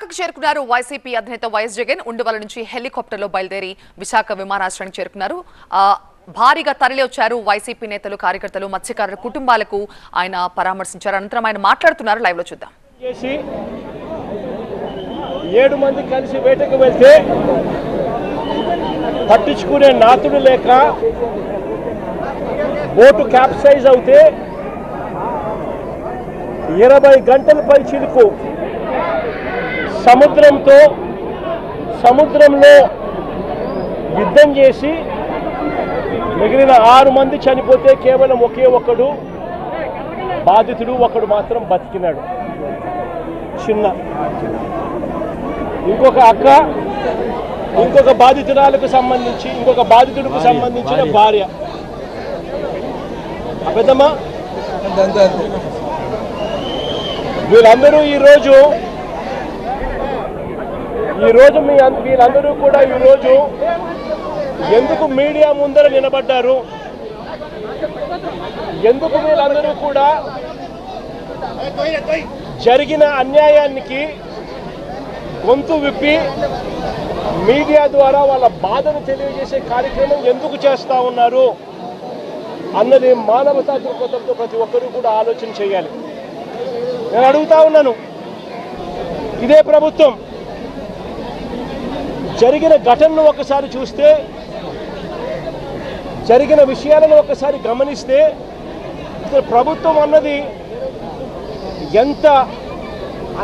విశాఖకు చేరుకున్నారు వైసీపీ అధినేత వైఎస్ జగన్. ఉండవల నుంచి హెలికాప్టర్లో బయలుదేరి విశాఖ విమానాశ్రయానికి చేరుకున్నారు. భారీగా తరలి వచ్చారు వైసీపీ నేతలు, కార్యకర్తలు, మత్స్యకారుల కుటుంబాలకు ఆయన పరామర్శించారు. అనంతరం ఆయన మాట్లాడుతున్నారు. లైవ్ లో చూద్దాం. 7 మంది కలిసి వేటకు వెళ్తే పట్టించుకునే నాతుడు లేక బోటు క్యాప్సైజ్ అవుతే 20 గంటల పై చిలుకు సముద్రంలో యుద్ధం చేసి మిగిలిన 6 మంది చనిపోతే కేవలం ఒకే ఒక్కడు బాధితుడు, ఒకడు మాత్రం బతికినాడు. చిన్న ఇంకొక అక్క, ఇంకొక బాధితుడికి సంబంధించిన భార్య. అబద్ధమా? వీళ్ళందరూ ఈరోజు వీళ్ళందరూ కూడా ఈరోజు ఎందుకు మీడియా ముందర నిలబడ్డారు? ఎందుకు వీళ్ళందరూ కూడా జరిగిన అన్యాయానికి గొంతు విప్పి మీడియా ద్వారా వాళ్ళ బాధను తెలియజేసే కార్యక్రమం ఎందుకు చేస్తూ ఉన్నారు అన్నది మానవతా దృక్పథంతో ప్రతి ఒక్కరూ కూడా ఆలోచన చేయాలి. నేను అడుగుతా ఉన్నాను, ఇదే ప్రభుత్వం జరిగిన ఘటనను ఒకసారి చూస్తే, జరిగిన విషయాలను ఒకసారి గమనిస్తే, ప్రభుత్వం అన్నది ఎంత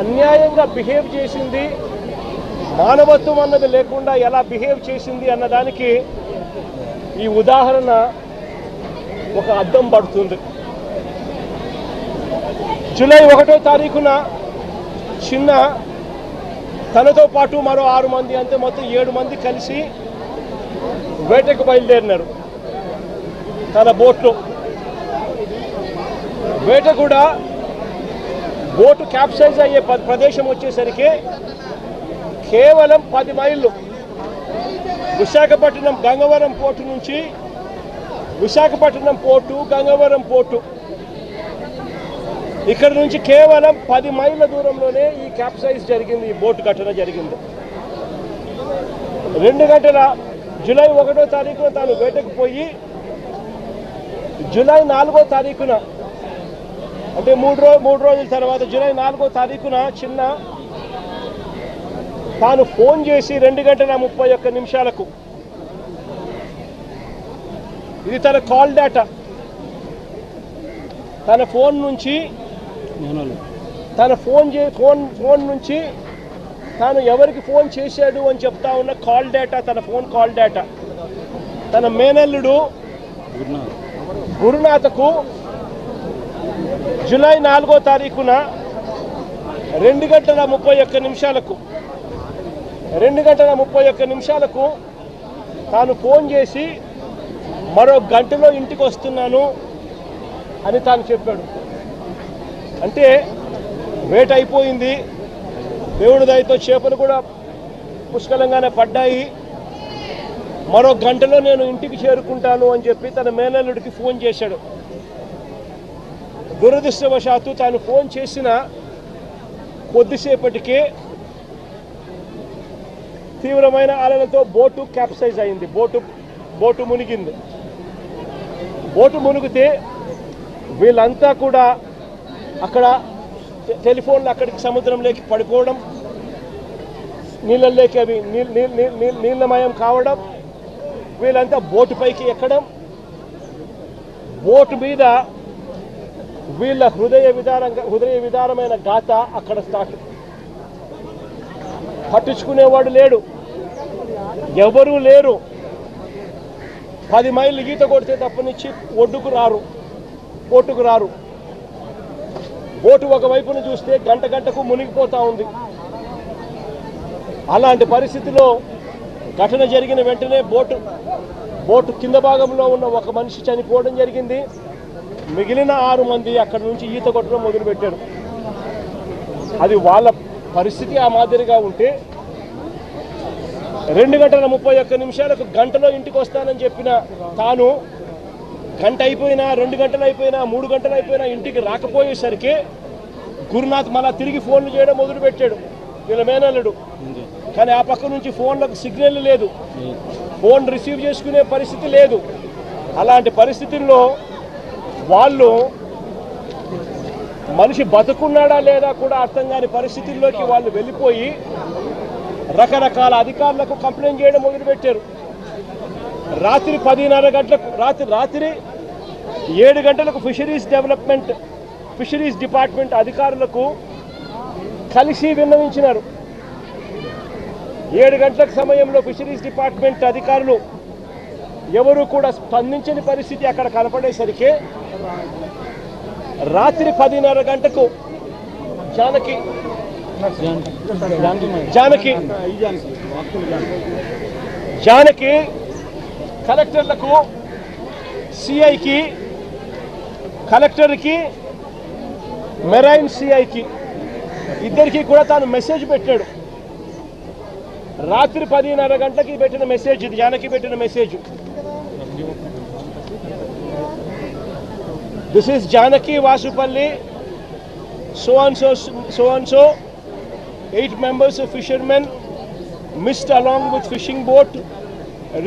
అన్యాయంగా బిహేవ్ చేసింది, మానవత్వం అన్నది లేకుండా ఎలా బిహేవ్ చేసింది అన్నదానికి ఈ ఉదాహరణ ఒక అద్దం పడుతుంది. జూలై 1వ తారీఖున చిన్న తనతో పాటు మరో 6 మంది, అంతే మొత్తం 7 మంది కలిసి వేటకు బయలుదేరినారు తన బోట్లో. వేట కూడా బోటు క్యాప్సైజ్ అయ్యే ప్రదేశం వచ్చేసరికి కేవలం 10 మైళ్ళు విశాఖపట్నం గంగవరం పోర్టు నుంచి, విశాఖపట్నం పోర్టు, గంగవరం పోర్టు, ఇక్కడ నుంచి కేవలం 10 మైళ్ళ దూరంలోనే ఈ క్యాప్సైజ్ జరిగింది, ఈ బోటు ఘటన జరిగింది. 2 గంటల జూలై 1వ తారీఖున తాను వేటకు పోయి జూలై 4వ తారీఖున, అంటే 3 రోజుల తర్వాత జూలై 4వ తారీఖున చిన్న తాను ఫోన్ చేసి 2:31 ఇది తన కాల్ డేటా, తన ఫోన్ నుంచి ఫోన్ నుంచి తాను ఎవరికి ఫోన్ చేశాడు అని చెప్తా ఉన్న కాల్ డేటా, తన ఫోన్ కాల్ డేటా తన మేనల్లుడు గురునాథకు జూలై 4వ తారీఖున 2:31 తాను ఫోన్ చేసి మరో గంటలో ఇంటికి వస్తున్నాను అని తాను చెప్పాడు. అంటే వేట అయిపోయింది, దేవుడి దయతో చేపలు కూడా పుష్కలంగానే పడ్డాయి, మరో గంటలో నేను ఇంటికి చేరుకుంటాను అని చెప్పి తన మేనల్లుడికి ఫోన్ చేశాడు. దురదృష్టవశాత్తు తాను ఫోన్ చేసిన కొద్దిసేపటికే తీవ్రమైన అలలతో బోటు క్యాప్సైజ్ అయింది, బోటు మునిగింది. బోటు మునిగితే వీళ్ళంతా కూడా అక్కడ టెలిఫోన్లు అక్కడికి సముద్రంలోకి పడిపోవడం, నీళ్ళల్లోకి అవి నీళ్ళమయం కావడం, వీళ్ళంతా బోటు పైకి ఎక్కడం, బోటు మీద వీళ్ళ హృదయ విదారమైన గాథ అక్కడ స్టార్ట్. పట్టించుకునేవాడు లేడు, ఎవరూ లేరు. 10 మైళ్ళు ఈత కొడితే తప్పనిచ్చి ఒడ్డుకు రారు, బోటుకు రారు. బోటు ఒకవైపును చూస్తే గంటకు మునిగిపోతా ఉంది. అలాంటి పరిస్థితిలో ఘటన జరిగిన వెంటనే బోటు కింద భాగంలో ఉన్న ఒక మనిషి చనిపోవడం జరిగింది. మిగిలిన 6 మంది అక్కడి నుంచి ఈత కొట్టడం మొదలుపెట్టారు. అది వాళ్ళ పరిస్థితి ఆ మాదిరిగా ఉంటే 2:31 గంటలో ఇంటికి వస్తానని చెప్పిన తాను గంట అయిపోయినా, 2 గంటలు అయిపోయినా, 3 గంటలు అయిపోయినా ఇంటికి రాకపోయేసరికి గురునాథ్ మళ్ళా తిరిగి ఫోన్లు చేయడం మొదలుపెట్టాడు. వీళ్ళ మేనల్లుడు. కానీ ఆ పక్క నుంచి ఫోన్లకు సిగ్నల్ లేదు, ఫోన్ రిసీవ్ చేసుకునే పరిస్థితి లేదు. అలాంటి పరిస్థితుల్లో వాళ్ళు మనిషి బతుకున్నాడా లేదా కూడా అర్థం కాని పరిస్థితుల్లోకి వాళ్ళు వెళ్ళిపోయి రకరకాల అధికారులకు కంప్లైంట్ చేయడం మొదలుపెట్టారు. రాత్రి 10:30 గంటలకు రాత్రి 7 గంటలకు ఫిషరీస్ డిపార్ట్మెంట్ అధికారులకు కలిసి విన్నవించినారు. 7 గంటల సమయంలో ఫిషరీస్ డిపార్ట్మెంట్ అధికారులు ఎవరు కూడా స్పందించని పరిస్థితి అక్కడ కనపడేసరికి రాత్రి 10:30 గంటకు జానకి కలెక్టర్లకు, సిఐకి, కలెక్టర్కి, మెరైన్ సిఐకి ఇద్దరికి కూడా తాను మెసేజ్ పెట్టాడు. రాత్రి 10:30 గంటలకి పెట్టిన మెసేజ్ ఇది, జానకి పెట్టిన message. This is Janaki Vasupalli, so and so 8 members of fishermen missed along with fishing boat.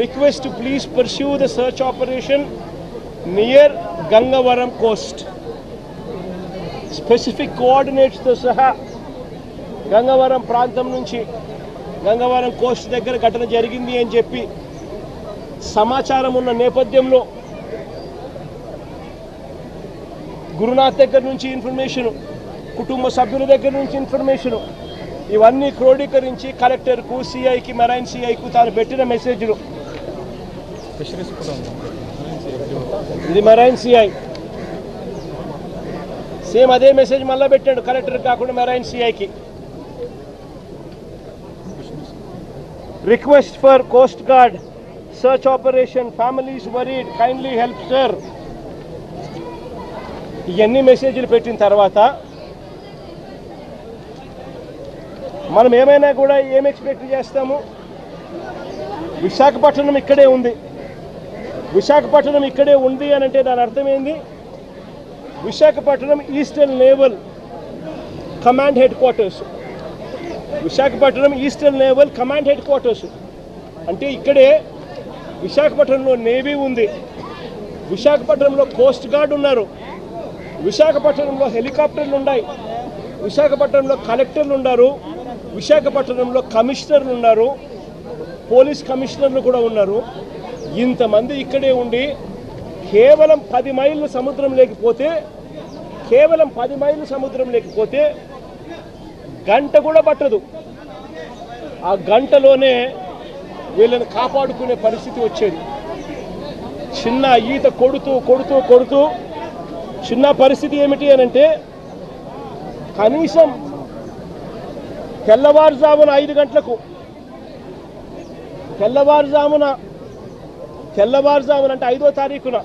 Request to please pursue the search operation near Gangavaram coast. Specific coordinates తో సహా గంగవరం ప్రాంతం నుంచి గంగవరం కోస్ట్ దగ్గర ఘటన జరిగింది అని చెప్పి సమాచారం ఉన్న నేపథ్యంలో గురునాథ్ దగ్గర నుంచి ఇన్ఫర్మేషను, కుటుంబ సభ్యుల దగ్గర నుంచి ఇన్ఫర్మేషను, ఇవన్నీ క్రోడీకరించి కలెక్టర్కు, సిఐకి, మెరైన్ సిఐకు తాను పెట్టిన మెసేజ్లు. ఇది మెరైన్ సిఐ సేమ్ అదే మెసేజ్ మళ్ళీ పెట్టాడు, కలెక్టర్ కాకుండా మెరైన్ సిఐకి. Request for coast guard search operation, families worried, kindly help sir. ఇవన్నీ మెసేజ్లు పెట్టిన తర్వాత మనం ఏమైనా కూడా ఏం ఎక్స్పెక్ట్ చేస్తాము? విశాఖపట్నం ఇక్కడే ఉంది. విశాఖపట్నం ఇక్కడే ఉంది అని అంటే దాని అర్థం ఏంది? Visakhapatnam eastern naval command head quarters. Visakhapatnam eastern naval command head quarters అంటే ఇక్కడే విశాఖపట్నంలో నేవీ ఉంది, విశాఖపట్నంలో కోస్ట్ గార్డ్ ఉన్నారు, విశాఖపట్నంలో హెలికాప్టర్లు ఉన్నాయి, విశాఖపట్నంలో కలెక్టర్లు ఉన్నారు, విశాఖపట్నంలో కమిషనర్లు ఉన్నారు, పోలీస్ కమిషనర్లు కూడా ఉన్నారు. ఇంతమంది ఇక్కడే ఉండి కేవలం 10 మైళ్ళు సముద్రం లేకపోతే గంట కూడా పట్టదు. ఆ గంటలోనే వీళ్ళని కాపాడుకునే పరిస్థితి వచ్చేది. చిన్న ఈత కొడుతూ చిన్న పరిస్థితి ఏమిటి అని అంటే కనీసం తెల్లవారుజామున 5 గంటలకు తెల్లవారుజామున అంటే 5వ తారీఖున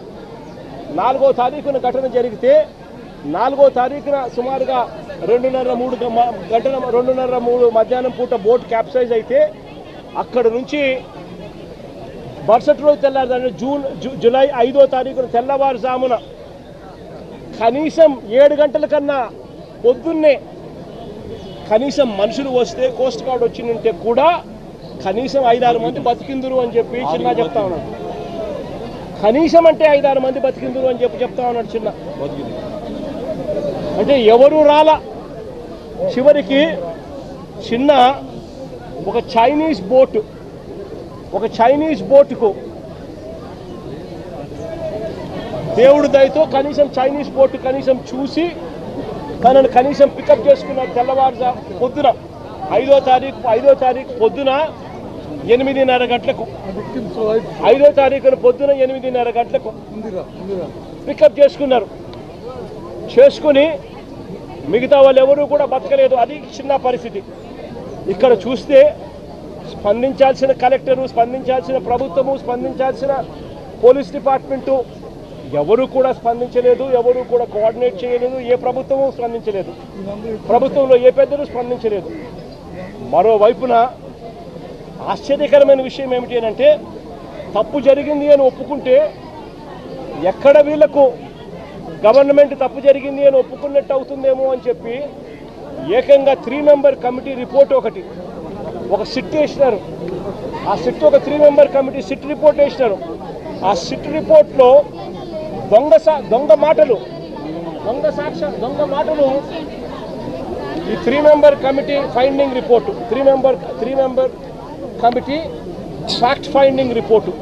4వ తారీఖున ఘటన జరిగితే 4వ తారీఖున సుమారుగా 2:30-3 మధ్యాహ్నం పూట బోట్ క్యాప్సైజ్ అయితే అక్కడ నుంచి మరుసటి రోజు తెల్లారు జూలై 5వ తారీఖున తెల్లవారుజామున కనీసం 7 గంటల కన్నా పొద్దున్నే కనీసం మనుషులు వస్తే కోస్ట్ గార్డ్ వచ్చిందంటే కూడా కనీసం 5-6 మంది బతికిందురు అని చెప్పి చిన్న చెప్తా ఉన్నాడు. కనీసం అంటే 5-6 మంది బతికిందురు అని చెప్తా ఉన్నాడు చిన్న. అంటే ఎవరు రాలా. చివరికి చిన్న ఒక చైనీస్ బోటుకు దేవుడి దయతో కనీసం చైనీస్ బోటు కనీసం చూసి తనను కనీసం పికప్ చేసుకున్నారు. తెల్లవారుజాము పొద్దున 5వ తారీఖు పొద్దున 8:30 గంటలకు 5వ తారీఖున పొద్దున 8:30 గంటలకు పికప్ చేసుకుని మిగతా వాళ్ళు ఎవరు కూడా బతకలేదు. అది చిన్న పరిస్థితి. ఇక్కడ చూస్తే స్పందించాల్సిన కలెక్టరు, స్పందించాల్సిన ప్రభుత్వము, స్పందించాల్సిన పోలీస్ డిపార్ట్మెంటు ఎవరు కూడా స్పందించలేదు, ఎవరు కూడా కోఆర్డినేట్ చేయలేదు, ఏ ప్రభుత్వము స్పందించలేదు, ప్రభుత్వంలో ఏ పెద్దలు స్పందించలేదు. మరోవైపున ఆశ్చర్యకరమైన విషయం ఏమిటి అంటే తప్పు జరిగింది అని ఒప్పుకుంటే ఎక్కడ వీళ్లకు గవర్నమెంట్ తప్పు జరిగింది అని ఒప్పుకున్నట్టు అవుతుందేమో అని చెప్పి ఏకంగా 3 మెంబర్ కమిటీ రిపోర్ట్ ఒకటి, ఒక సిట్ వేసినారు. ఆ సిట్ ఒక 3 మెంబర్ కమిటీ సిట్ రిపోర్ట్ వేసినారు. ఆ సిట్ రిపోర్ట్లో దొంగ మాటలు ఈ 3 member committee finding report, 3 member committee fact finding report.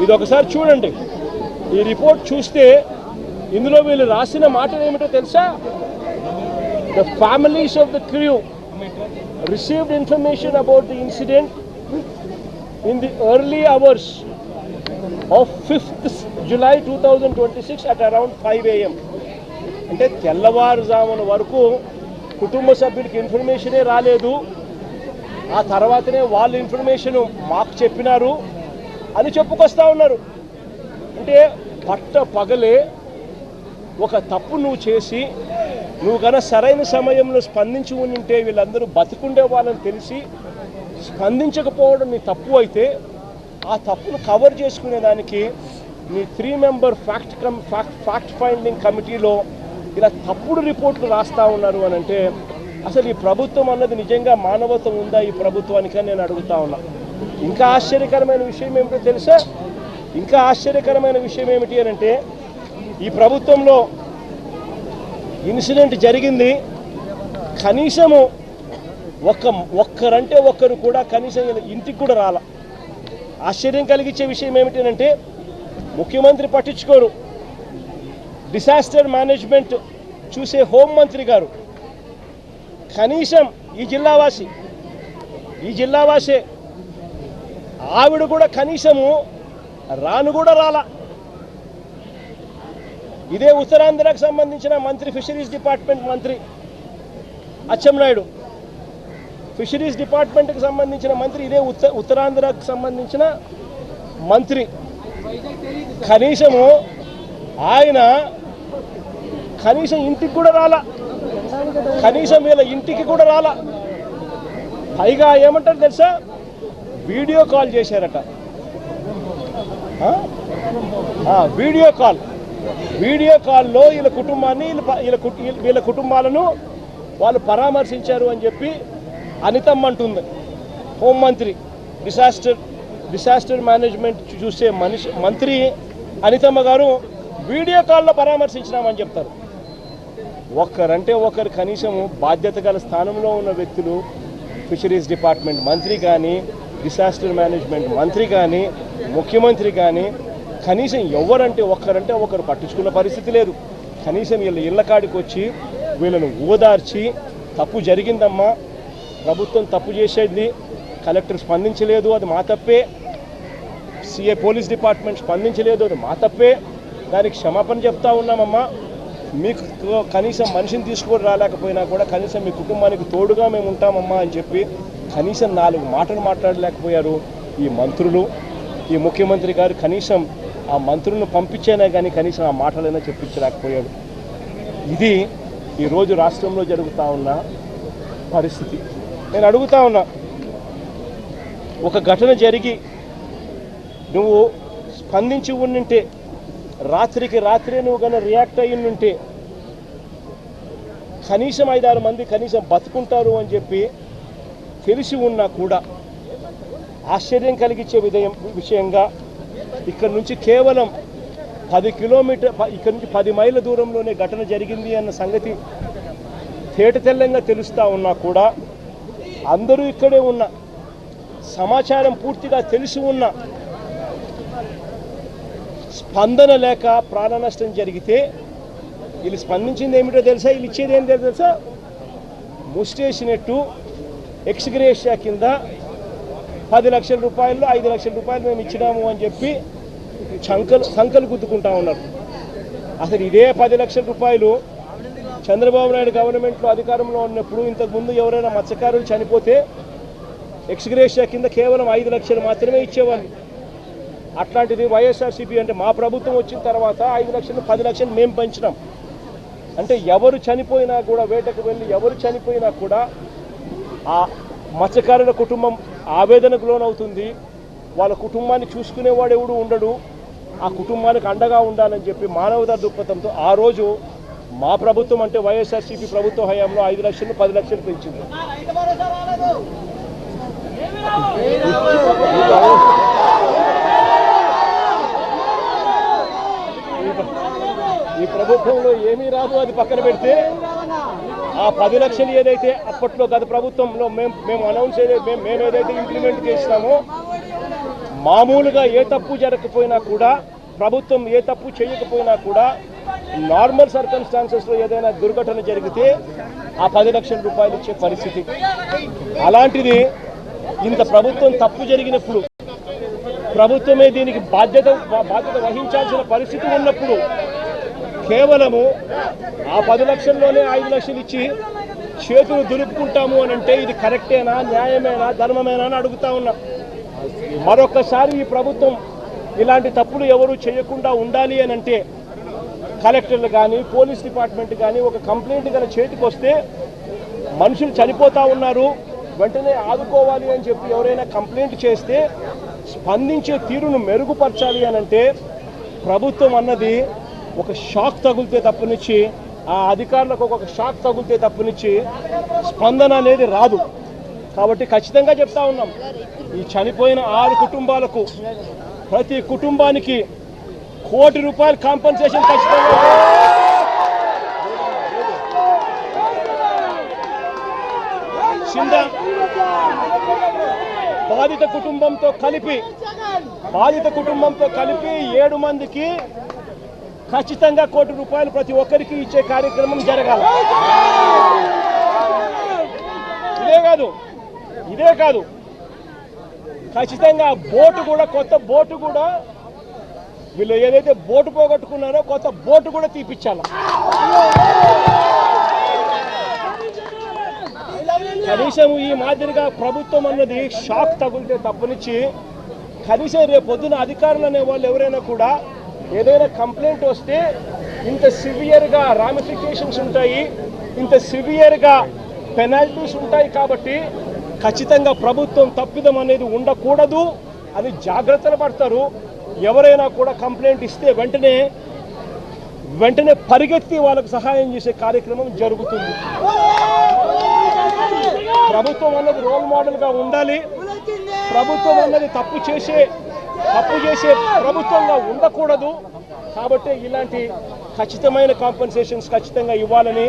ఇది ఒకసారి చూడండి. ఈ రిపోర్ట్ చూస్తే ఇందులో వీళ్ళు రాసిన మాటలు ఏమిటో తెలుసా? The families of the crew received information about the incident in the early hours of 5th July 2026 at around 5 AM. అంటే తెల్లవారుజామున వరకు కుటుంబ సభ్యులకి ఇన్ఫర్మేషనే రాలేదు. ఆ తర్వాతనే వాళ్ళు ఇన్ఫర్మేషన్ మాకు చెప్పినారు అని చెప్పుకొస్తా ఉన్నారు. అంటే పగలే ఒక తప్పు నువ్వు చేసి నువ్వు కనుక సరైన సమయంలో స్పందించి ఉంటే వీళ్ళందరూ బతికుండే వాళ్ళని తెలిసి స్పందించకపోవడం నీ తప్పు అయితే ఆ తప్పును కవర్ చేసుకునేదానికి నీ 3 మెంబర్ ఫ్యాక్ట్ ఫైండింగ్ కమిటీలో ఇలా తప్పుడు రిపోర్ట్లు రాస్తూ ఉన్నారు అని అంటే అసలు ఈ ప్రభుత్వం అన్నది నిజంగా మానవత్వం ఉందా ఈ ప్రభుత్వానికి అని నేను అడుగుతా ఉన్నా. ఇంకా ఆశ్చర్యకరమైన విషయం ఏమిటో తెలుసా? ఇంకా ఆశ్చర్యకరమైన విషయం ఏమిటి అని అంటే ఈ ప్రభుత్వంలో ఇన్సిడెంట్ జరిగింది, కనీసము ఒక్కరంటే ఒక్కరు కూడా కనీసం ఇంటికి కూడా రాల. ఆశ్చర్యం కలిగించే విషయం ఏమిటి అంటే ముఖ్యమంత్రి పట్టించుకోరు, డిసాస్టర్ మేనేజ్మెంట్ చూసే హోంమంత్రి గారు కనీసం ఈ జిల్లావాసే ఆవిడ కూడా కనీసము రాను కూడా రాల. ఇదే ఉత్తరాంధ్రకు సంబంధించిన మంత్రి, ఫిషరీస్ డిపార్ట్మెంట్ మంత్రి అచ్చెన్నాయుడు, ఫిషరీస్ డిపార్ట్మెంట్కి సంబంధించిన మంత్రి, ఇదే ఉత్తరాంధ్రకు సంబంధించిన మంత్రి, కనీసము ఆయన కనీసం ఇంటికి కూడా రాలా, కనీసం వీళ్ళ ఇంటికి కూడా రాలా. పైగా ఏమంటారు తెలుసా? వీడియో కాల్ చేశారట. వీడియో కాల్లో వీళ్ళ కుటుంబాలను వాళ్ళు పరామర్శించారు అని చెప్పి అనితమ్మ అంటుంది. హోంమంత్రి, డిసాస్టర్ మేనేజ్మెంట్ చూసే మంత్రి అనితమ్మ గారు వీడియో కాల్లో పరామర్శించినామని చెప్తారు. ఒక్కరంటే ఒకరు కనీసము బాధ్యత గల స్థానంలో ఉన్న వ్యక్తులు, ఫిషరీస్ డిపార్ట్మెంట్ మంత్రి కానీ, డిసాస్టర్ మేనేజ్మెంట్ మంత్రి కానీ, ముఖ్యమంత్రి కానీ కనీసం ఎవరంటే ఒకరు పట్టించుకున్న పరిస్థితి లేదు. కనీసం వీళ్ళ ఇళ్ళ కాడికి వచ్చి వీళ్ళను ఓదార్చి తప్పు జరిగిందమ్మా, ప్రభుత్వం తప్పు చేసేది, కలెక్టర్ స్పందించలేదు, అది మా తప్పే, సిఐ పోలీస్ డిపార్ట్మెంట్ స్పందించలేదు, అది మా తప్పే, దానికి క్షమాపణ చెప్తా ఉన్నామమ్మా, మీకు కనీసం మనిషిని తీసుకొని రాలేకపోయినా కూడా కనీసం మీ కుటుంబానికి తోడుగా మేము ఉంటామమ్మా అని చెప్పి కనీసం 4 మాటలు మాట్లాడలేకపోయారు ఈ మంత్రులు. ఈ ముఖ్యమంత్రి గారు కనీసం ఆ మంత్రులను పంపించేనా కానీ కనీసం ఆ మాటలైనా చెప్పించలేకపోయాడు. ఇది ఈరోజు రాష్ట్రంలో జరుగుతూ ఉన్న పరిస్థితి. నేను అడుగుతా ఉన్నా, ఒక ఘటన జరిగి నువ్వు స్పందించి ఉండింటే, రాత్రికి రాత్రే నువ్వు కన్నా రియాక్ట్ అయ్యి ఉంటే కనీసం 5-6 మంది కనీసం బతుకుంటారు అని చెప్పి తెలిసి ఉన్నా కూడా ఆశ్చర్యం కలిగించే విషయంగా ఇక్కడ నుంచి కేవలం 10 కిలోమీటర్, ఇక్కడ నుంచి 10 మైళ్ళ దూరంలోనే ఘటన జరిగింది అన్న సంగతి తేటతెల్లంగా తెలుస్తూ ఉన్నా కూడా అందరూ ఇక్కడే ఉన్న, సమాచారం పూర్తిగా తెలిసి ఉన్న, స్పందన లేక ప్రాణ నష్టం జరిగితే వీళ్ళు స్పందించింది ఏమిటో తెలుసా? వీళ్ళు ఇచ్చేది ఏం తెలుసా? ముస్టేసినట్టు ఎక్స్గ్రేషియా కింద 10 లక్షల రూపాయలు, 5 లక్షల రూపాయలు మేము ఇచ్చినాము అని చెప్పి సంకలు గుద్దుకుంటా ఉన్నారు. అసలు ఇదే 10 లక్షల రూపాయలు చంద్రబాబు నాయుడు గవర్నమెంట్లో అధికారంలో ఉన్నప్పుడు ఇంతకుముందు ఎవరైనా మత్స్యకారులు చనిపోతే ఎక్స్గ్రేషియా కింద కేవలం 5 లక్షలు మాత్రమే ఇచ్చేవాళ్ళు. అట్లాంటిది వైఎస్ఆర్సీపీ అంటే మా ప్రభుత్వం వచ్చిన తర్వాత 5 లక్షలు 10 లక్షలు మేము పెంచినాం. అంటే ఎవరు చనిపోయినా కూడా, వేటకు వెళ్ళి ఎవరు చనిపోయినా కూడా ఆ మత్స్యకారుల కుటుంబం ఆవేదనకు లోనవుతుంది. వాళ్ళ కుటుంబాన్ని చూసుకునేవాడు ఎవడు ఉండడు, ఆ కుటుంబానికి అండగా ఉండాలని చెప్పి మానవతా దృక్పథంతో ఆ రోజు మా ప్రభుత్వం అంటే వైఎస్ఆర్సీపీ ప్రభుత్వ హయాంలో 5 లక్షలు 10 లక్షలు పెంచింది. ఈ ప్రభుత్వంలో ఏమీ రాదు, అది పక్కన పెడితే ఆ 10 లక్షలు ఏదైతే అప్పట్లో గత ప్రభుత్వంలో మేము అనౌన్స్ మేము ఏదైతే ఇంప్లిమెంట్ చేసినామో, మామూలుగా ఏ తప్పు జరగకపోయినా కూడా, ప్రభుత్వం ఏ తప్పు చేయకపోయినా కూడా, నార్మల్ సర్కమ్స్టాన్సెస్లో ఏదైనా దుర్ఘటన జరిగితే ఆ 10 లక్షల రూపాయలు ఇచ్చే పరిస్థితి. అలాంటిది ఇంత ప్రభుత్వం తప్పు జరిగినప్పుడు, ప్రభుత్వమే దీనికి బాధ్యత వహించాల్సిన పరిస్థితి ఉన్నప్పుడు కేవలము ఆ 10 లక్షల్లోనే 5 లక్షలు ఇచ్చి చేతులు దులుపుకుంటాము అని అంటే ఇది కరెక్టేనా, న్యాయమేనా, ధర్మమేనా అని అడుగుతా ఉన్నా. మరొకసారి ఈ ప్రభుత్వం ఇలాంటి తప్పులు ఎవరు చేయకుండా ఉండాలి అని అంటే కలెక్టర్లు కానీ పోలీస్ డిపార్ట్మెంట్ కానీ ఒక కంప్లైంట్ కనుక చేతికి వస్తే మనుషులు చనిపోతూ ఉన్నారు, వెంటనే ఆదుకోవాలి అని చెప్పి ఎవరైనా కంప్లైంట్ చేస్తే స్పందించే తీరును మెరుగుపరచాలి అని అంటే ప్రభుత్వం అన్నది ఒక షాక్ తగిలితే తప్పనిచ్చి, ఆ అధికారులకు ఒక షాక్ తగిలితే తప్పనిచ్చి స్పందన అనేది రాదు. కాబట్టి ఖచ్చితంగా చెప్తా ఉన్నాం, ఈ చనిపోయిన 6 కుటుంబాలకు ప్రతి కుటుంబానికి ₹1 కోటి కాంపన్సేషన్ ఖచ్చితంగా. బాధిత కుటుంబంతో కలిపి 7 మందికి ఖచ్చితంగా ₹1 కోటి ప్రతి ఒక్కరికి ఇచ్చే కార్యక్రమం జరగాలి. ఇదే కాదు ఖచ్చితంగా బోటు కూడా, కొత్త బోటు కూడా, వీళ్ళు ఏదైతే బోటు పోగొట్టుకున్నారో కొత్త బోటు కూడా తీపిచ్చాలి. కనీసం ఈ మాదిరిగా ప్రభుత్వం అన్నది షాక్ తగిలితే తప్పనిచ్చి కనీసం రేపు పొద్దున అధికారులు అనే వాళ్ళు ఎవరైనా కూడా ఏదైనా కంప్లైంట్ వస్తే ఇంత సివియర్గా రామిఫికేషన్స్ ఉంటాయి, ఇంత సివియర్గా పెనాల్టీస్ ఉంటాయి. కాబట్టి ఖచ్చితంగా ప్రభుత్వం తప్పిదం అనేది ఉండకూడదు అని జాగ్రత్తలు పడతారు. ఎవరైనా కూడా కంప్లైంట్ ఇస్తే వెంటనే పరిగెత్తి వాళ్ళకు సహాయం చేసే కార్యక్రమం జరుగుతుంది. ప్రభుత్వం అన్నది రోల్ మోడల్గా ఉండాలి. ప్రభుత్వం అన్నది తప్పు చేసే ప్రభుత్వంగా ఉండకూడదు. కాబట్టి ఇలాంటి ఖచ్చితమైన కాంపెన్సేషన్స్ ఖచ్చితంగా ఇవ్వాలని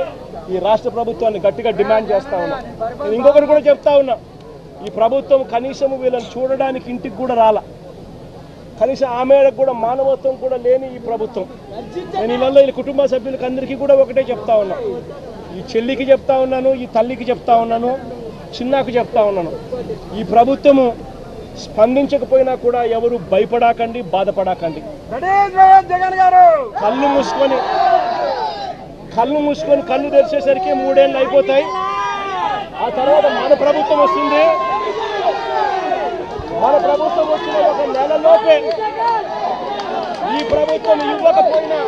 ఈ రాష్ట్ర ప్రభుత్వాన్ని గట్టిగా డిమాండ్ చేస్తా ఉన్నా. నేను ఇంకొకటి కూడా చెప్తా ఉన్నా, ఈ ప్రభుత్వం కనీసం వీళ్ళని చూడడానికి ఇంటికి కూడా రాలా. కనీసం ఆమెకు కూడా మానవత్వం కూడా లేని ఈ ప్రభుత్వం. నేను ఇళ్ళల్లో ఈ కుటుంబ సభ్యులకి అందరికీ కూడా ఒకటే చెప్తా ఉన్నా, ఈ చెల్లికి చెప్తా ఉన్నాను, ఈ తల్లికి చెప్తా ఉన్నాను, చిన్నాకు చెప్తా ఉన్నాను, ఈ ప్రభుత్వము స్పందించకపోయినా కూడా ఎవరు భయపడాకండి, బాధపడాకండి. కళ్ళు మూసుకొని కళ్ళు తెరిచేసరికి 3 ఏళ్ళు అయిపోతాయి. ఆ తర్వాత మన ప్రభుత్వం వస్తుంది. మన ప్రభుత్వం వచ్చిన 1 నెలలోపే ఈ ప్రభుత్వం ఇవ్వకపోయినా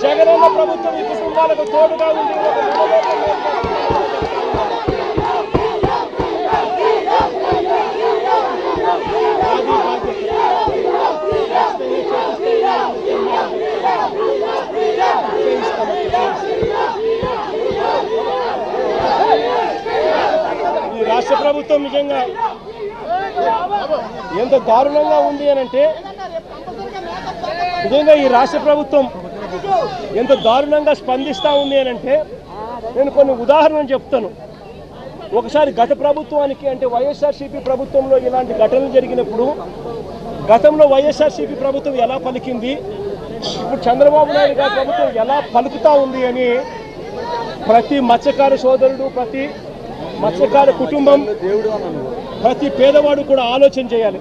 జగనన్న ప్రభుత్వం ఈ కుటుంబాలకు తోడుగా ఉంది. ఈ రాష్ట్ర ప్రభుత్వం నిజంగా ఎంత దారుణంగా ఉంది అని అంటే, నిజంగా ఈ రాష్ట్ర ప్రభుత్వం ఎంత దారుణంగా స్పందిస్తూ ఉంది అని అంటే నేను కొన్ని ఉదాహరణలు చెప్తాను. ఒకసారి గత ప్రభుత్వానికి అంటే వైఎస్ఆర్సీపీ ప్రభుత్వంలో ఇలాంటి ఘటనలు జరిగినప్పుడు గతంలో వైఎస్ఆర్సీపీ ప్రభుత్వం ఎలా పలికింది, ఇప్పుడు చంద్రబాబు నాయుడు గారి ప్రభుత్వం ఎలా పలుకుతా ఉంది అని ప్రతి మత్స్యకార సోదరుడు, ప్రతి మత్స్యకార కుటుంబం, ప్రతి పేదవాడు కూడా ఆలోచన చేయాలి.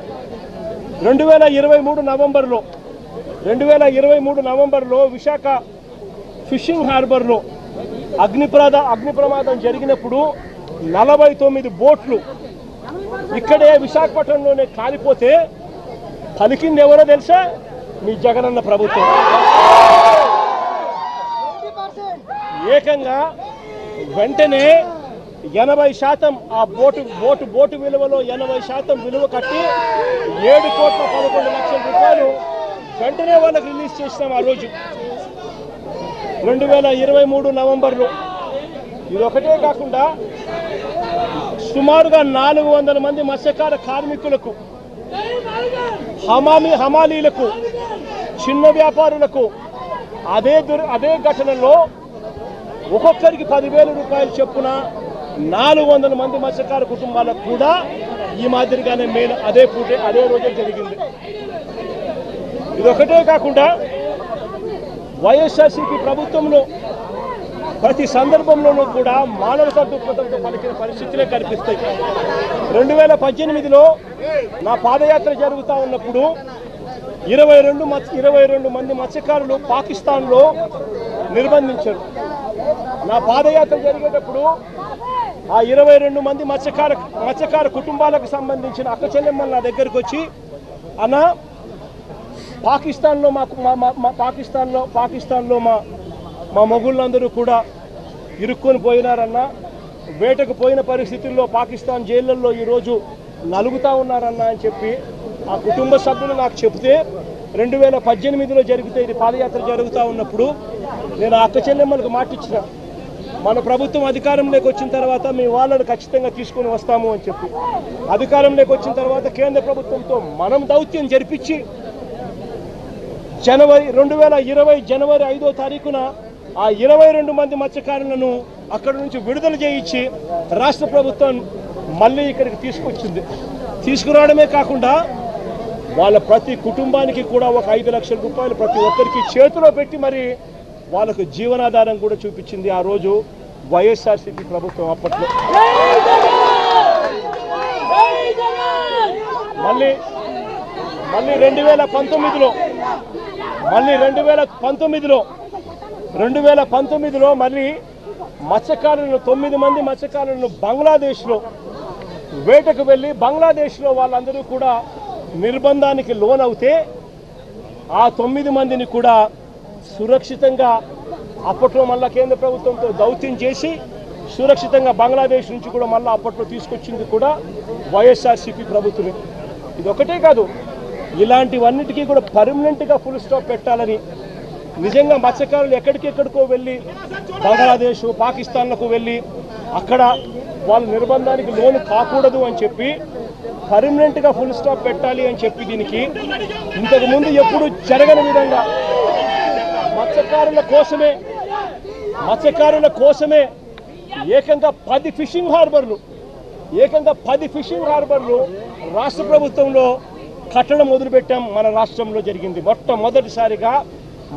2023 నవంబర్లో విశాఖ ఫిషింగ్ హార్బర్లో అగ్ని ప్రమాదం జరిగినప్పుడు 49 బోట్లు ఇక్కడే విశాఖపట్నంలోనే కాలిపోతే పలికింది ఎవరో తెలుసా? మీ జగనన్న ప్రభుత్వం. ఏకంగా వెంటనే 80% ఆ బోటు విలువలో 80% విలువ కట్టి 7,11,00,000 రూపాయలు వెంటనే వాళ్ళకి రిలీజ్ చేసినాం. ఆ రోజు 2023 నవంబర్లో. ఇది ఒకటే కాకుండా సుమారుగా 400 మంది మత్స్యకార కార్మికులకు, హమాలీలకు, చిన్న వ్యాపారులకు అదే ఘటనలో ఒక్కొక్కరికి 10,000 రూపాయలు చొప్పున 400 మంది మత్స్యకార కుటుంబాలకు కూడా ఈ మాదిరిగానే అదే రోజే జరిగింది. ఇదొకటే కాకుండా వైఎస్ఆర్సీపీ ప్రభుత్వంలో ప్రతి సందర్భంలోనూ కూడా మానవతా దృక్పథంతో పలికిన పరిస్థితులే కనిపిస్తాయి. 2018లో నా పాదయాత్ర జరుగుతూ ఉన్నప్పుడు 22 మంది మత్స్యకారులు పాకిస్తాన్లో నిర్బంధించారు. నా పాదయాత్ర జరిగేటప్పుడు ఆ 22 మంది మత్స్యకార కుటుంబాలకు సంబంధించిన అక్క చెల్లెమ్మలు నా దగ్గరకు వచ్చి, అన్న పాకిస్తాన్లో మా మొగుళ్ళందరూ కూడా ఇరుక్కొని పోయినారన్నా, వేటకు పోయిన పరిస్థితుల్లో పాకిస్తాన్ జైళ్ళల్లో ఈరోజు నలుగుతూ ఉన్నారన్నా అని చెప్పి ఆ కుటుంబ సభ్యులు నాకు చెప్తే 2018లో జరిగితే ఇది పాదయాత్ర జరుగుతూ ఉన్నప్పుడు నేను ఆ అక్క చెల్లెమ్మలకు మాటిచ్చిన, మన ప్రభుత్వం అధికారంలోకి వచ్చిన తర్వాత మీ వాళ్ళని ఖచ్చితంగా తీసుకొని వస్తాము అని చెప్పి. అధికారంలోకి వచ్చిన తర్వాత కేంద్ర ప్రభుత్వంతో మనం దౌత్యం జరిపించి 2020 జనవరి 5వ తారీఖున ఆ 22 మంది మత్స్యకారులను అక్కడి నుంచి విడుదల చేయించి రాష్ట్ర ప్రభుత్వం మళ్ళీ ఇక్కడికి తీసుకొచ్చింది. తీసుకురావడమే కాకుండా వాళ్ళ ప్రతి కుటుంబానికి కూడా ఒక 5 లక్షల రూపాయలు ప్రతి ఒక్కరికి చేతిలో పెట్టి మరి వాళ్ళకు జీవనాధారం కూడా చూపించింది ఆ రోజు వైఎస్ఆర్సీపీ ప్రభుత్వం. అప్పట్లో మళ్ళీ 2019లో మళ్ళీ మత్స్యకారులను 9 మంది మత్స్యకారులను బంగ్లాదేశ్లో వేటకు వెళ్ళి బంగ్లాదేశ్లో వాళ్ళందరూ కూడా నిర్బంధానికి లోనవుతే ఆ 9 మందిని కూడా సురక్షితంగా అప్పట్లో మళ్ళా కేంద్ర ప్రభుత్వంతో దౌత్యం చేసి సురక్షితంగా బంగ్లాదేశ్ నుంచి కూడా మళ్ళీ అప్పట్లో తీసుకొచ్చింది కూడా వైఎస్ఆర్సీపీ ప్రభుత్వమే. ఇది ఒకటే కాదు, ఇలాంటివన్నిటికీ కూడా పర్మనెంట్గా ఫుల్ స్టాప్ పెట్టాలని నిజంగా మత్స్యకారులు ఎక్కడికెక్కడికో వెళ్ళి బంగ్లాదేశ్ పాకిస్తాన్లకు వెళ్ళి అక్కడ వాళ్ళ నిర్బంధానికి లోను కాకూడదు అని చెప్పి పర్మనెంట్గా ఫుల్ స్టాప్ పెట్టాలి అని చెప్పి దీనికి ఇంతకుముందు ఎప్పుడు జరగని విధంగా మత్స్యకారుల కోసమే ఏకంగా 10 ఫిషింగ్ హార్బర్లు రాష్ట్ర ప్రభుత్వంలో కట్టడం మొదలుపెట్టాం. మన రాష్ట్రంలో జరిగింది మొట్టమొదటిసారిగా.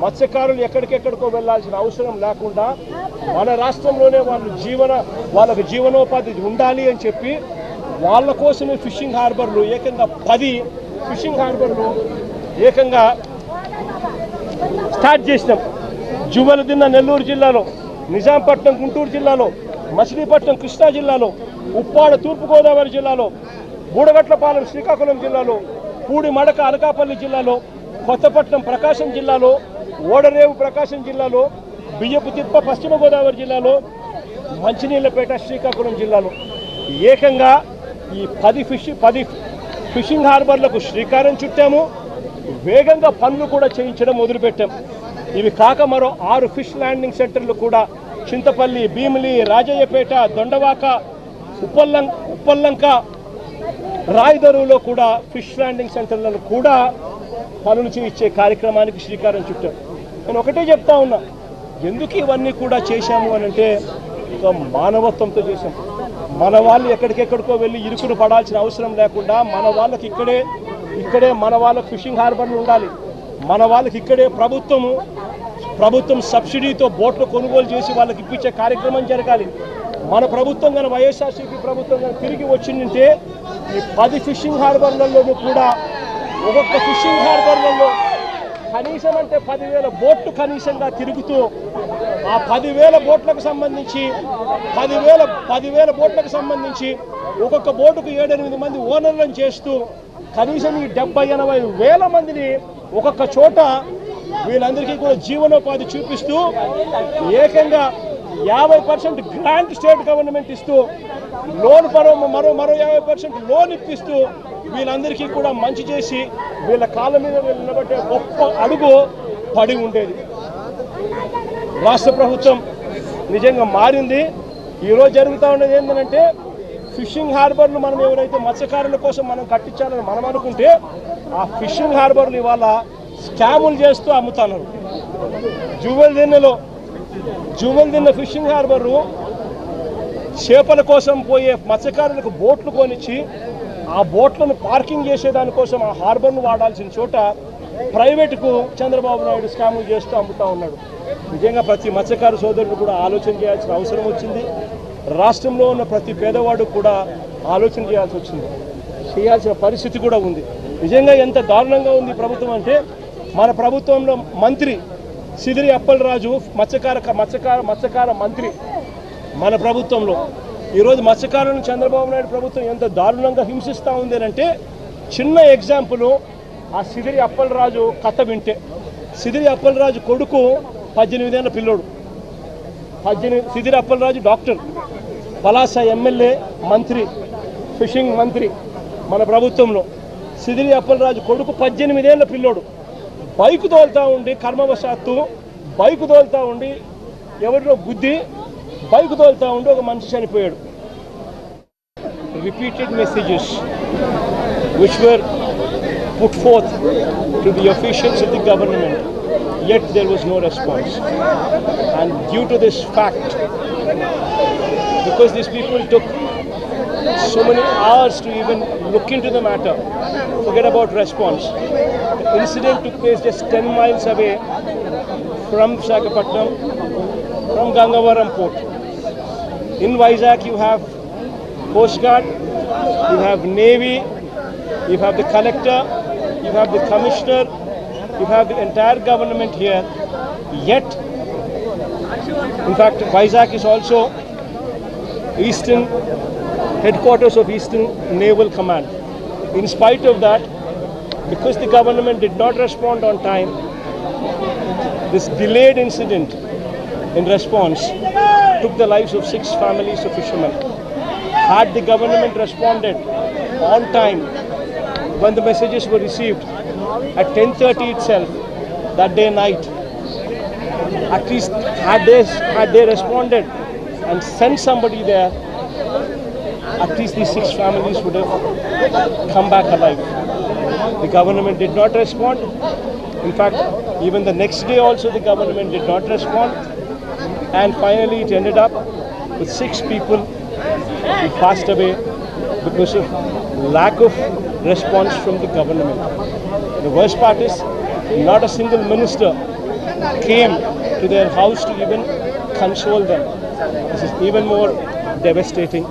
మత్స్యకారులు ఎక్కడికెక్కడికో వెళ్లాల్సిన అవసరం లేకుండా మన రాష్ట్రంలోనే వాళ్ళకు జీవనోపాధి ఉండాలి అని చెప్పి వాళ్ళ కోసమే ఫిషింగ్ హార్బర్లు ఏకంగా 10 ఫిషింగ్ హార్బర్లు ఏకంగా స్టార్ట్ చేసినాం. జువ్వలదిన్న నెల్లూరు జిల్లాలో, నిజాంపట్నం గుంటూరు జిల్లాలో, మచిలీపట్నం కృష్ణా జిల్లాలో, ఉప్పాడ తూర్పుగోదావరి జిల్లాలో, బూడగట్లపాలెం శ్రీకాకుళం జిల్లాలో, పూడిమడక అనకాపల్లి జిల్లాలో, కొత్తపట్నం ప్రకాశం జిల్లాలో, ఓడరేవు ప్రకాశం జిల్లాలో, బియ్యపుతిప్ప పశ్చిమ గోదావరి జిల్లాలో, మంచినీళ్లపేట శ్రీకాకుళం జిల్లాలో ఏకంగా ఈ 10 ఫిషింగ్ హార్బర్లకు శ్రీకారం చుట్టాము. వేగంగా పనులు కూడా చేయించడం మొదలుపెట్టాం. ఇవి కాక మరో 6 ఫిష్ ల్యాండింగ్ సెంటర్లు కూడా చింతపల్లి, భీమిలి, రాజయ్యపేట, దొండవాక, ఉప్పల్లంక, రాయదరువులో కూడా ఫిష్ ల్యాండింగ్ సెంటర్లను కూడా పనులు చేయించే కార్యక్రమానికి శ్రీకారం చుట్టాం. నేను ఒకటే చెప్తా ఉన్నా, ఎందుకు ఇవన్నీ కూడా చేశాము అని అంటే ఒక మానవత్వంతో చేశాం. మన వాళ్ళు ఎక్కడికెక్కడికో వెళ్ళి ఇరుకును పడాల్సిన అవసరం లేకుండా మన వాళ్ళకి ఇక్కడే మన వాళ్ళకి ఫిషింగ్ హార్బర్లు ఉండాలి. మన వాళ్ళకి ఇక్కడే ప్రభుత్వం సబ్సిడీతో బోట్లు కొనుగోలు చేసి వాళ్ళకి ఇప్పించే కార్యక్రమం జరగాలి. మన ప్రభుత్వం కానీ వైఎస్ఆర్సీపీ ప్రభుత్వం కానీ తిరిగి వచ్చిందంటే ఈ 10 ఫిషింగ్ హార్బర్లలో కూడా ఒక్కొక్క ఫిషింగ్ హార్బర్లలో కనీసం అంటే 10,000 బోట్లు కనీసంగా తిరుగుతూ ఆ 10,000 బోట్లకు సంబంధించి 10,000 బోట్లకు సంబంధించి ఒక్కొక్క బోటుకు 7-8 మంది ఓనర్లను చేస్తూ కనీసం ఈ 70-80 వేల మందిని ఒక్కొక్క చోట వీళ్ళందరికీ కూడా జీవనోపాధి చూపిస్తూ ఏకంగా 50% గ్రాంట్ స్టేట్ గవర్నమెంట్ ఇస్తూ లోన్ మరో 50% లోన్ ఇప్పిస్తూ వీళ్ళందరికీ కూడా మంచి చేసి వీళ్ళ కాళ్ళ మీద నిలబట్టే గొప్ప అడుగు పడి ఉండేది. రాష్ట్ర ప్రభుత్వం నిజంగా మారింది. ఈరోజు జరుగుతూ ఉన్నది ఏంటంటే ఫిషింగ్ హార్బర్లు మనం ఎవరైతే మత్స్యకారుల కోసం మనం కట్టించాలని మనం అనుకుంటే ఆ ఫిషింగ్ హార్బర్లు ఇవాళ స్కాములు చేస్తూ అమ్ముతున్నారు. జువెల్దిన్న ఫిషింగ్ హార్బరు చేపల కోసం పోయే మత్స్యకారులకు బోట్లు కొనిచ్చి ఆ బోట్లను పార్కింగ్ చేసేదానికోసం ఆ హార్బర్ను వాడాల్సిన చోట ప్రైవేటుకు చంద్రబాబు నాయుడు స్కాములు చేస్తూ అమ్ముతూ ఉన్నాడు. నిజంగా ప్రతి మత్స్యకారు సోదరుడు కూడా ఆలోచన చేయాల్సిన అవసరం వచ్చింది. రాష్ట్రంలో ఉన్న ప్రతి పేదవాడు కూడా ఆలోచన చేయాల్సిన పరిస్థితి కూడా ఉంది. నిజంగా ఎంత దారుణంగా ఉంది ప్రభుత్వం అంటే, మన ప్రభుత్వంలో మంత్రి సిదిరి అప్పలరాజు మత్స్యకార మంత్రి మన ప్రభుత్వంలో. ఈరోజు మత్స్యకారులను చంద్రబాబు నాయుడు ప్రభుత్వం ఎంత దారుణంగా హింసిస్తూ ఉంది అంటే, చిన్న ఎగ్జాంపుల్ ఆ సిదిరి అప్పలరాజు కథ వింటే. సిదిరి అప్పలరాజు కొడుకు 18 ఏళ్ళ పిల్లోడు. సిదిరి అప్పలరాజు డాక్టర్, పలాస ఎమ్మెల్యే, మంత్రి, ఫిషింగ్ మంత్రి మన ప్రభుత్వంలో. సిదిరి అప్పలరాజు కొడుకు 18 ఏళ్ళ పిల్లోడు బైకు తోలుతూ ఉండి, కర్మవశాత్తు బైకు తోలుతూ ఉండి ఎవరిలో గుద్ది బైకు తోలుతూ ఉండి ఒక మనిషి చనిపోయాడు. Repeated messages which were put forth to the officials of the government, yet there was no response. And due to this fact, because these people took so many hours to even look into the matter, forget about response. The incident took place just 10 miles away from Visakhapatnam, from Gangavaram port. In Vizag you have Coast Guard, you have Navy, you have the collector, you have the commissioner, you have the entire government here. Yet, in fact, Vizag is also Eastern headquarters of Eastern Naval Command. In spite of that, because the government did not respond on time, this delayed incident in response took the lives of 6 families of fishermen. Had the government responded on time when the messages were received at 10:30 itself that day night, at least had they responded and sent somebody there, at least these 6 families would have come back alive. The government did not respond. In fact, even the next day also the government did not respond. And finally it ended up with 6 people who passed away because of lack of response from the government. The worst part is not a single minister came to their house to even console them. This is even more devastating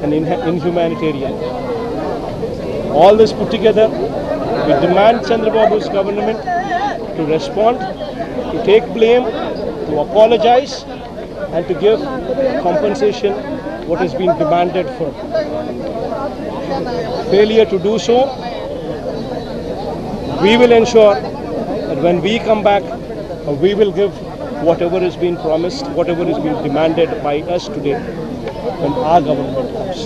and inhumanitarian. All this put together, we demand Chandrababu's government to respond, to take blame, to apologize, and to give compensation what has been demanded for. Failure to do so, we will ensure that when we come back, we will give whatever has been promised, whatever has been demanded by us today when our government comes.